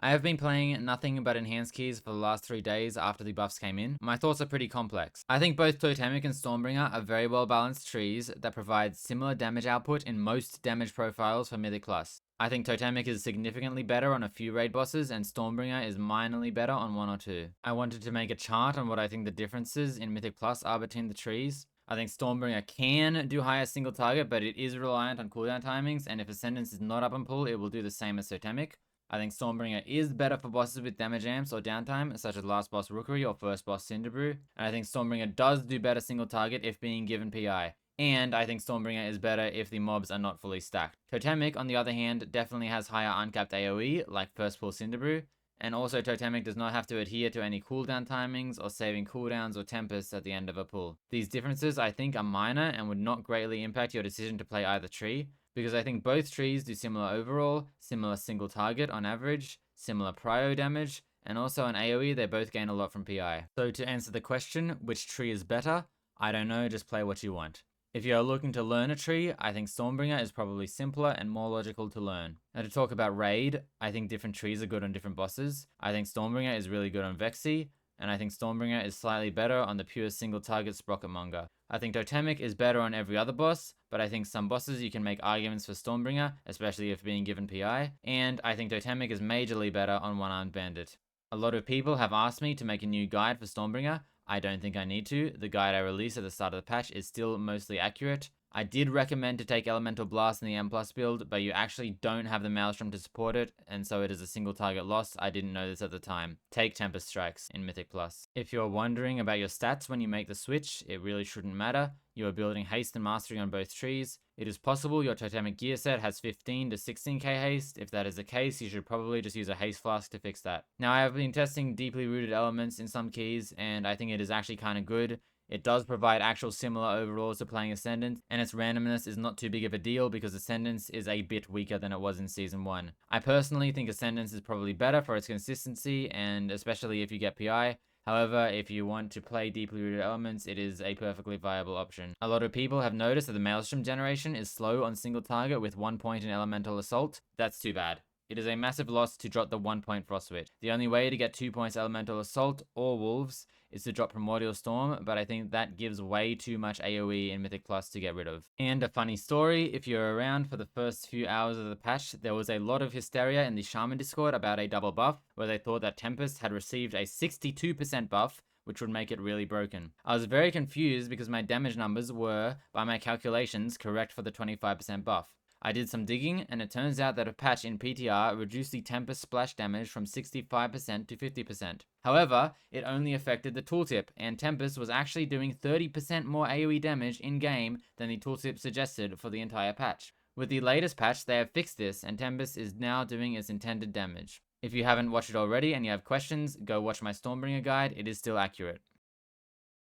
I have been playing nothing but enhanced keys for the last 3 days after the buffs came in. My thoughts are pretty complex. I think both Totemic and Stormbringer are very well balanced trees that provide similar damage output in most damage profiles for Mythic Plus. I think Totemic is significantly better on a few raid bosses and Stormbringer is minorly better on 1 or 2. I wanted to make a chart on what I think the differences in Mythic Plus are between the trees. I think Stormbringer can do higher single target, but it is reliant on cooldown timings, and if Ascendance is not up on pull, it will do the same as Totemic. I think Stormbringer is better for bosses with damage amps or downtime, such as last boss Rookery or first boss Cinderbrew, and I think Stormbringer does do better single target if being given PI. And I think Stormbringer is better if the mobs are not fully stacked. Totemic, on the other hand, definitely has higher uncapped AoE, like first pull Cinderbrew, and also Totemic does not have to adhere to any cooldown timings or saving cooldowns or tempests at the end of a pull. These differences I think are minor and would not greatly impact your decision to play either tree, because I think both trees do similar overall, similar single target on average, similar prio damage, and also on AoE they both gain a lot from PI. So to answer the question, which tree is better? I don't know, just play what you want. If you are looking to learn a tree, I think Stormbringer is probably simpler and more logical to learn. Now to talk about Raid, I think different trees are good on different bosses. I think Stormbringer is really good on Vexy, and I think Stormbringer is slightly better on the pure single target Sprocketmonger. I think Totemic is better on every other boss, but I think some bosses you can make arguments for Stormbringer, especially if being given PI, and I think Totemic is majorly better on One-Armed Bandit. A lot of people have asked me to make a new guide for Stormbringer. I don't think I need to. The guide I released at the start of the patch is still mostly accurate. I did recommend to take Elemental Blast in the M+ build, but you actually don't have the Maelstrom to support it, and so it is a single target loss. I didn't know this at the time. Take Tempest Strikes in Mythic Plus. If you're wondering about your stats when you make the switch, it really shouldn't matter. You are building haste and mastery on both trees. It is possible your Totemic gear set has 15 to 16k haste. If that is the case, you should probably just use a haste flask to fix that. Now I have been testing deeply rooted elements in some keys, and I think it is actually kind of good. It does provide actual similar overalls to playing Ascendance, and its randomness is not too big of a deal because Ascendance is a bit weaker than it was in Season 1. I personally think Ascendance is probably better for its consistency, and especially if you get PI. However, if you want to play deeply rooted elements, it is a perfectly viable option. A lot of people have noticed that the Maelstrom generation is slow on single target with 1 point in Elemental Assault. That's too bad. It is a massive loss to drop the 1 point Frostwitch. The only way to get 2 points Elemental Assault or Wolves is to drop Primordial Storm, but I think that gives way too much AoE in Mythic Plus to get rid of. And a funny story, if you're around for the first few hours of the patch, there was a lot of hysteria in the Shaman Discord about a double buff, where they thought that Tempest had received a 62% buff, which would make it really broken. I was very confused because my damage numbers were, by my calculations, correct for the 25% buff. I did some digging, and it turns out that a patch in PTR reduced the Tempest splash damage from 65% to 50%. However, it only affected the tooltip, and Tempest was actually doing 30% more AoE damage in-game than the tooltip suggested for the entire patch. With the latest patch, they have fixed this, and Tempest is now doing its intended damage. If you haven't watched it already and you have questions, go watch my Stormbringer guide, it is still accurate.